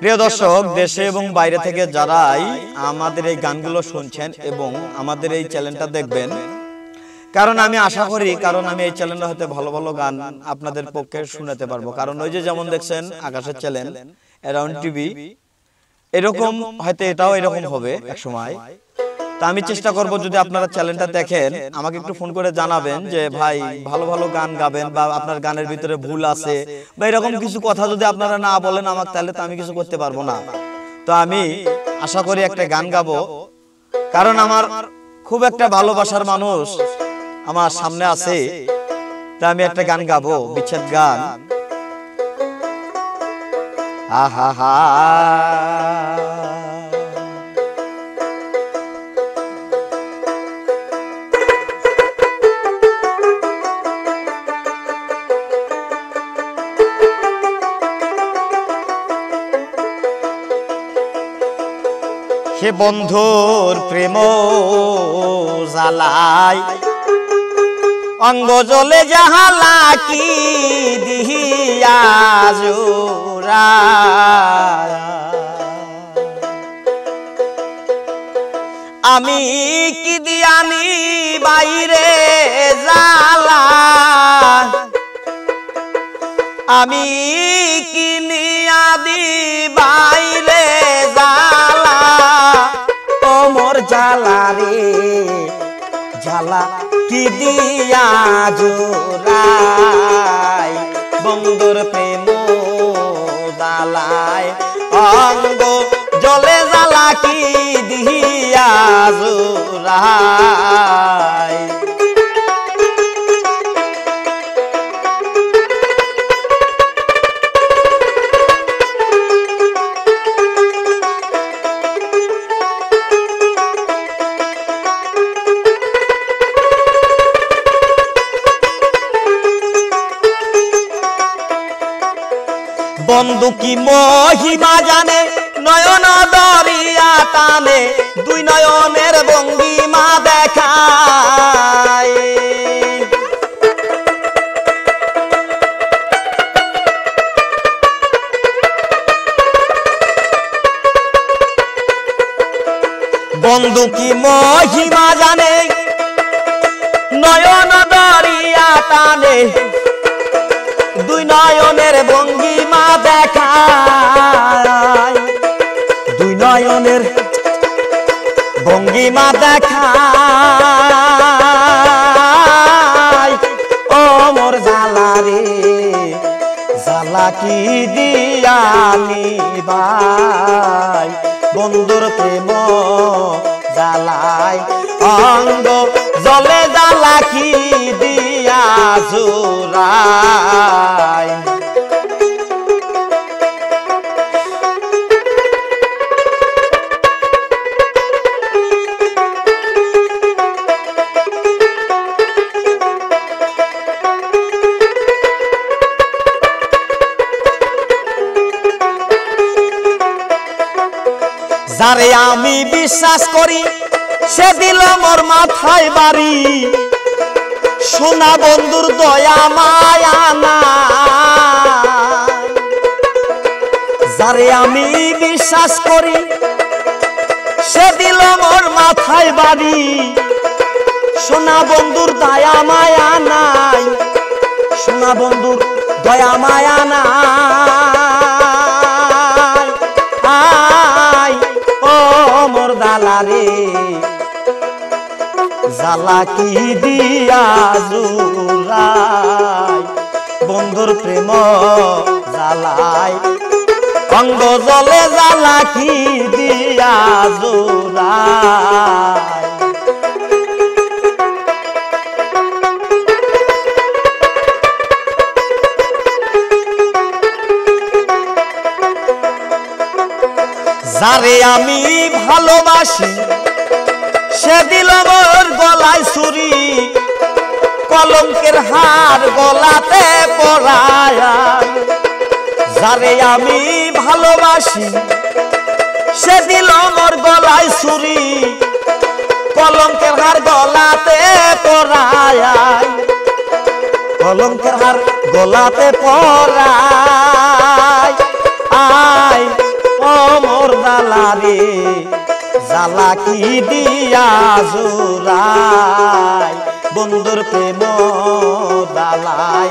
প্রিয় দর্শক, দেশে এবং বাইরে থেকে যারাই আমাদের এই গানগুলো শুনছেন এবং আমাদের এই চ্যানেলটা দেখবেন, কারণ আমি আশা করি আমি এই চ্যানেলে হয়তো ভালো ভালো গান আপনাদের পক্ষে শোনাতে পারবো। কারণ ওই যে যেমন দেখছেন আকাশের চ্যানেল, অ্যারাউন্ড টিভি, এরকম হয়তো এটাও এরকম হবে এক সময়। তা আমি চেষ্টা করব, যদি আপনারা চ্যানেলটা দেখেন আমাকে একটু ফোন করে জানাবেন যে ভাই ভালো ভালো গান গাবেন, বা আপনার গানের ভিতরে ভুল আছে বা এরকম কিছু কথা যদি আপনারা না বলেন আমাকে, তাহলে তো আমি কিছু করতে পারবো না। তো আমি আশা করি একটা গান গাবো, কারণ আমার খুব একটা ভালোবাসার মানুষ আমার সামনে আছে। তা আমি একটা গান গাবো, বিচ্ছেদ গান। আহা হা, হে বন্ধুর প্রেম জ্বালায় অঙ্গ জলে জাহালা কি দিহিয়া জোড়া, আমি কি দিয়ানি বাইরে জ্বালা, আমি কি নিয়া দি বাইরে জ্বালা, ও মোর জ্বালা রে জ্বালা কি দিয়া জোড়াই, বন্ধুর প্রেম জ্বালায় অঙ্গ জলে জ্বালা কি দিয়া জোড়াই। বন্ধু কি মহিমা জানে, নয়ন দরিয়া টানে, দুই নয়নের ভঙ্গিমা দেখায়, বন্ধু কি মহিমা জানে, নয়ন দরিয়া টানে, দুই নয়নের ভঙ্গিমা দেখায়, দুই নয়নের ভঙ্গিমা দেখায়, ও মোর জ্বালা রে জ্বালা কি দিয়ানি ভাই, বন্ধুর প্রেম জ্বালায় অঙ্গ জলে জ্বালা কি দিয়া জোড়ায়। যারে আমি বিশ্বাস করি সে দিল মোর মাথায় বাড়ি, সোনা বন্ধুর দয়া মায়া না, যারে আমি বিশ্বাস করি সে দিল মোর মাথায় বাড়ি, সোনা বন্ধুর দয়া মায়া নাই, সোনা বন্ধুর দয়া মায়া নাই, আই ও মোর জ্বালা রে জ্বালা কি দিয়া জোড়াই, বন্ধুর প্রেম জ্বালায় অঙ্গ জলে জ্বালা কি দিয়া জোড়াই। যারে আমি ভালোবাসি সে দিল মোর গলায় ছুরি, কলঙ্কের হার গলাতে পরায়, যারে আমি ভালোবাসি সে দিল মোর গলায় ছুরি, কলঙ্কের হার গলাতে পরায়, কলঙ্কের হার গলাতে পরায়, আয় জালা রে জালা কি দিয়া জোড়াই বন্ধুর প্রেম জালাই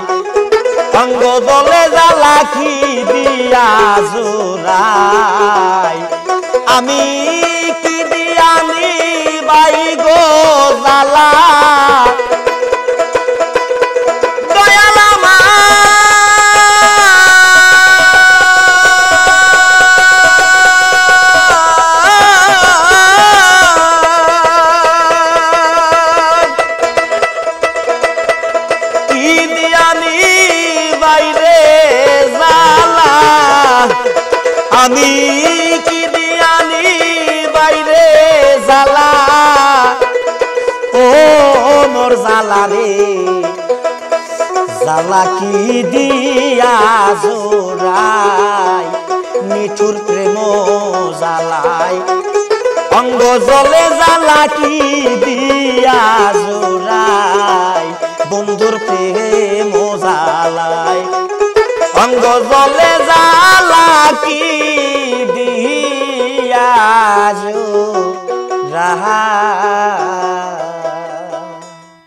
অঙ্গ জলে জালা কি দিয়া জোড়াই আমি কি দিয়া নিবাই গো জালা আমি কি দিয়ানি বাইরে জালা ও মোর জালা রে জালা কি দিয়া জোড়াই মিঠুর প্রেম জালাই অঙ্গ জলে জালা কি দিয়া জোড়াই বন্ধুর প্রেম জালাই অঙ্গ জলে জালা কি দিয়া জোড়াই